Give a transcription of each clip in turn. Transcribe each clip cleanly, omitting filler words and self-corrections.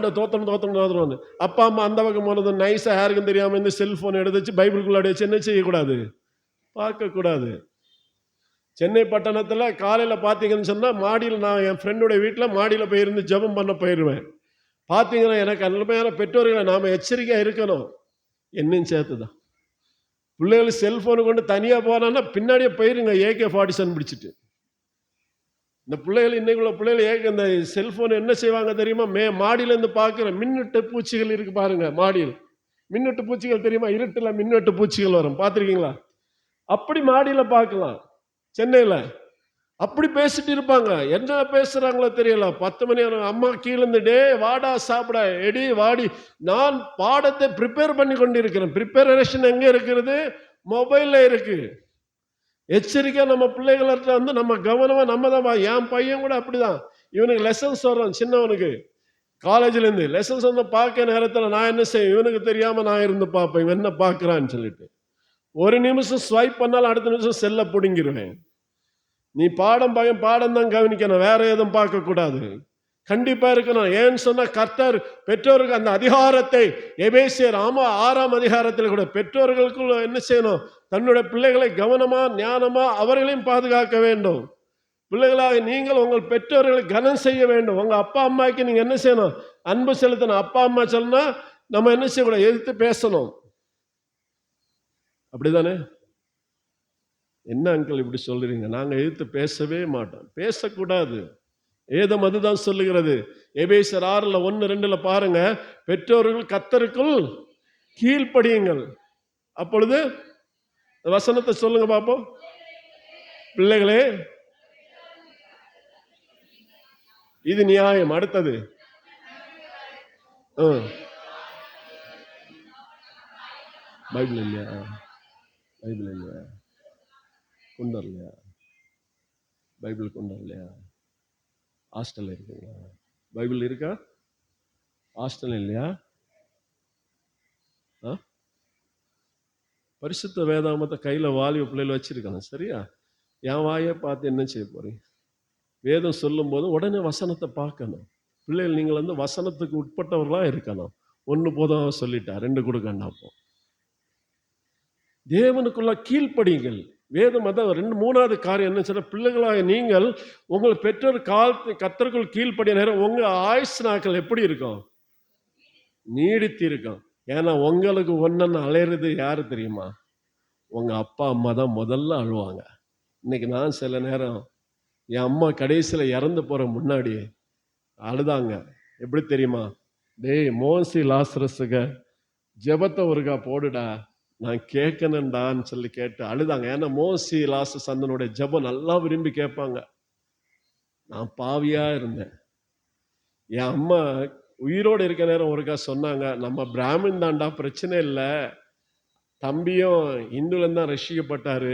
தோத்தணும். அப்பா அம்மா அந்த பக்கம் போனது நைஸாக யாருக்கும் தெரியாமல் இந்த செல்ஃபோன் எடுத்து வச்சு பைபிளுக்குள்ளாடி வச்சு என்ன செய்யக்கூடாது, பார்க்கக்கூடாது. சென்னை பட்டணத்தில் காலையில் பார்த்தீங்கன்னு சொன்னால் மாடியில், நான் என் ஃப்ரெண்டுடைய வீட்டில் மாடியில் போயிருந்து ஜெபம் பண்ண போயிடுவேன். பார்த்தீங்கன்னா எனக்கு அருமையான பெற்றோர்களை நாம் எச்சரிக்கையாக இருக்கணும். என்னையும் சேர்த்து தான். பிள்ளைகள் செல்ஃபோனு கொண்டு தனியாக போனான்னா பின்னாடியே போயிருங்க AK-47 பிடிச்சிட்டு. இந்த பிள்ளைகள் இன்னைக்குள்ள பிள்ளைகள் இந்த செல்ஃபோன் என்ன செய்வாங்க தெரியுமா? மாடியிலேருந்து பார்க்குற மின்வெட்டு பூச்சிகள் இருக்குது பாருங்க. மாடியில் மின்வெட்டு பூச்சிகள் தெரியுமா? இருட்டில் மின்வெட்டு பூச்சிகள் வரும், பார்த்துருக்கீங்களா? அப்படி மாடியில் பார்க்கலாம். சென்னையில் அப்படி பேசிட்டு இருப்பாங்க. என்ன பேசுறாங்களோ தெரியல. 10 மணி அம்மா கீழே டே வாடா சாப்பிட, எடி வாடி. நான் பாடத்தை ப்ரிப்பேர் பண்ணி கொண்டிருக்கிறேன். ப்ரிப்பரேஷன் எங்கே இருக்கிறது? மொபைல்ல இருக்கு. எச்சரிக்கை நம்ம பிள்ளைகள்ட்ட வந்து நம்ம கவனமா நம்ம தான். என் பையன் கூட அப்படிதான். இவனுக்கு லெசன்ஸ் வர்றான், சின்னவனுக்கு காலேஜ்ல இருந்து லெசன்ஸ் வந்து பார்க்க நேரத்தில் நான் என்ன செய்வேன், இவனுக்கு தெரியாம நான் இருந்து பார்ப்பேன் இவன் என்ன பார்க்கறான்னு சொல்லிட்டு. ஒரு நிமிஷம் ஸ்வைப் பண்ணாலும் அடுத்த நிமிஷம் செல்ல பிடுங்கிருவேன். நீ பாடம் தான் கவனிக்கணும், வேற எதுவும் பார்க்க கூடாது. கண்டிப்பா இருக்கணும். ஏன்னு சொன்னா கர்த்தர் பெற்றோருக்கு அந்த அதிகாரத்தை எபேசியர் 6ஆம் அதிகாரத்தில் கூட பெற்றோர்களுக்குள்ள என்ன செய்யணும், தன்னுடைய பிள்ளைகளை கவனமா ஞானமா அவர்களையும் பாதுகாக்க வேண்டும். பிள்ளைகளாக நீங்கள் உங்கள் பெற்றோர்களை கனம் செய்ய வேண்டும். உங்க அப்பா அம்மாவுக்கு நீங்க என்ன செய்யணும், அன்பு செலுத்தணும். அப்பா அம்மா சொன்னா நம்ம என்ன செய்யக்கூடாது, எதிர்த்து பேசணும். அப்படிதானே? என்ன அங்கிள் இப்படி சொல்றீங்க? நாங்கள் எதிர்த்து பேசவே மாட்டோம், பேசக்கூடாது. ஏதம் அதுதான் சொல்லுகிறது. எபேசியர் 6:1-2 பாருங்க. பெற்றோர்கள் கர்த்தருக்குள் கீழ்ப்படியுங்கள். அப்பொழுது வசனத்தை சொல்லுங்க பாப்போம். பிள்ளைகளே இது நியாயம். அடுத்தது பைபிள் இல்லையா? பைபிள் இல்லையா? கொண்டு வரலையா? பைபிள் கொண்டு வரலையா? ஹாஸ்டல் இருக்குங்களா? பைபிள் இருக்கா? ஹாஸ்டல் இல்லையா? பரிசுத்த வேதாமத்தை கையில் வாலிப பிள்ளைகள் வச்சிருக்கணும். சரியா? என் வாயை பார்த்து என்ன செய்ய போறீங்க? வேதம் சொல்லும் போது உடனே வசனத்தை பார்க்கணும். பிள்ளைகள் நீங்கள் வந்து வசனத்துக்கு உட்பட்டவர்களாக இருக்கணும். 1 போதும் சொல்லிட்டா, 2 கொடுக்கண்டா. அப்போ தேவனுக்குள்ள கீழ்ப்படியுங்கள். வேதம் அதான் 3வது காரியம் என்ன சொன்னா, பிள்ளைகளாக நீங்கள் உங்கள் பெற்றோர் கர்த்தருக்குள் கீழ்ப்படிய நேரம் உங்க ஆயுசு நாட்கள் எப்படி இருக்கும்? நீடித்து இருக்கும். ஏன்னா உங்களுக்கு ஒன்னு அலையிறது யாரு தெரியுமா? உங்க அப்பா அம்மா தான் முதல்ல அழுவாங்க. இன்னைக்கு நான் சில நேரம் என் அம்மா கடைசியில் இறந்து போற முன்னாடி அழுதாங்க. எப்படி தெரியுமா? டேய் மோசி லாசரஸுக ஜெபத்தை ஒருக்கா போடுடா, நான் கேட்கணும்டான்னு சொல்லி கேட்டு அழுதாங்க. ஏன்னா மோசி லாசஸ் அந்தனுடைய ஜெபம் நல்லா விரும்பி கேட்பாங்க. நான் பாவியா இருந்தேன். என் அம்மா உயிரோடு இருக்க நேரம் ஒருக்கா சொன்னாங்க, நம்ம பிராமின் தாண்டா, பிரச்சனை இல்லை, தம்பியும் இந்துலன்னு தான் ரசிக்கப்பட்டாரு,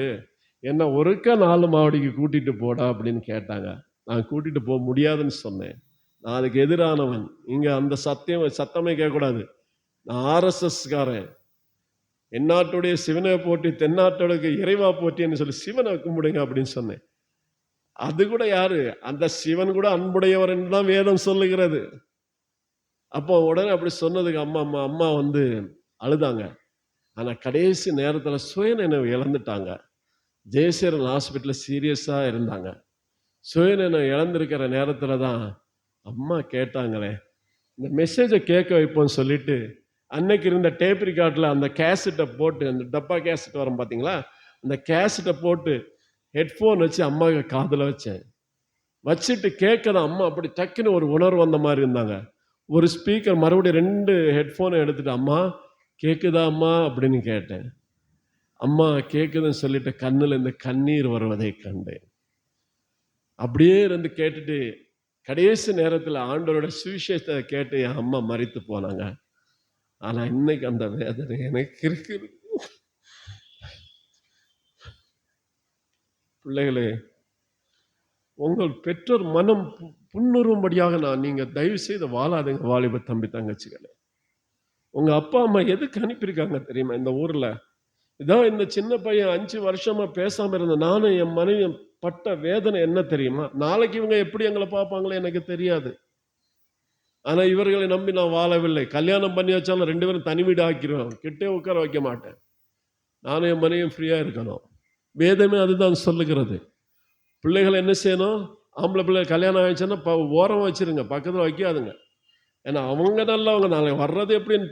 என்ன ஒருக்கா 4 மாவடிக்கு கூட்டிட்டு போடா அப்படின்னு கேட்டாங்க. நான் கூட்டிட்டு போக முடியாதுன்னு சொன்னேன். நான் அதுக்கு எதிரானவன். இங்க அந்த சத்தமே கேட்கக்கூடாது. நான் RSSகாரன். எந்நாட்டுடைய சிவனை போட்டி தென்னாட்டோட இறைவா போட்டின்னு சொல்லி சிவனை கும்பிடுங்க அப்படின்னு சொன்னேன். அது கூட யாரு? அந்த சிவன் கூட அன்புடையவர் என்று தான் வேதம் சொல்லுகிறது. அப்போ உடனே அப்படி சொன்னதுக்கு அம்மா வந்து அழுதாங்க. ஆனா கடைசி நேரத்தில் சுயநினைவு இழந்துட்டாங்க. ஜெயசீரன் ஹாஸ்பிட்டலில் சீரியஸா இருந்தாங்க. சுயநினைவு இழந்திருக்கிற நேரத்துல தான் அம்மா கேட்டாங்களே, இந்த மெசேஜை கேட்க வைப்போம்னு சொல்லிட்டு அன்னைக்கு இருந்த டேப் ரிகார்டில் அந்த கேசட்டை போட்டு, அந்த டப்பா கேசட் வரும் பார்த்தீங்களா, அந்த கேசட்டை போட்டு ஹெட்ஃபோன் வச்சு அம்மாவுக்கு காதில் வச்சேன். வச்சுட்டு கேட்கதான் அம்மா அப்படி டக்குன்னு ஒரு உணர்வு வந்த மாதிரி இருந்தாங்க. ஒரு ஸ்பீக்கர் மறுபடியும் 2 ஹெட்ஃபோனை எடுத்துட்டு, அம்மா கேட்குதா அம்மா அப்படின்னு கேட்டேன். அம்மா கேட்குதுன்னு சொல்லிட்டு கண்ணில் இந்த கண்ணீர் வருவதை கண்டேன். அப்படியே இருந்து கேட்டுட்டு கடைசி நேரத்தில் ஆண்டவரோட சுவிசேஷத்தை கேட்டு என் அம்மா மரித்து போனாங்க. ஆனா இன்னைக்கு அந்த வேதனை எனக்கு இருக்குது. பிள்ளைகளே, உங்கள் பெற்றோர் மனம் புண்ணுறும்படியாக நீங்க தயவு செய்து வாழாதுங்க. வாலிப தம்பி தங்கச்சிகளே, உங்க அப்பா அம்மா எதுக்கு அனுப்பியிருக்காங்க தெரியுமா இந்த ஊர்ல? இதான் இந்த சின்ன பையன் 5 வருஷமா பேசாம இருந்த நானும் என் மனைவி பட்ட வேதனை என்ன தெரியுமா? நாளைக்கு இவங்க எப்படி எங்களை பார்ப்பாங்களோ எனக்கு தெரியாது. ஆனால் இவர்களை நம்பி நான் வாழவில்லை. கல்யாணம் பண்ணி வச்சாலும் 2 பேரும் தனி வீடு ஆக்கிடுவேன், கிட்டே உட்கார வைக்க மாட்டேன், நானும் என் மனைவியும் ஃப்ரீயாக இருக்கணும். வேதமே அதுதான் சொல்லுகிறது. பிள்ளைகளை என்ன செய்யணும்? ஆம்பளை பிள்ளை கல்யாணம் ஆயிடுச்சுன்னா ஓரம் வச்சிருங்க, பக்கத்தில் வைக்காதுங்க. ஏன்னா அவங்க நல்லவங்க, நாளை வர்றது எப்படின்னு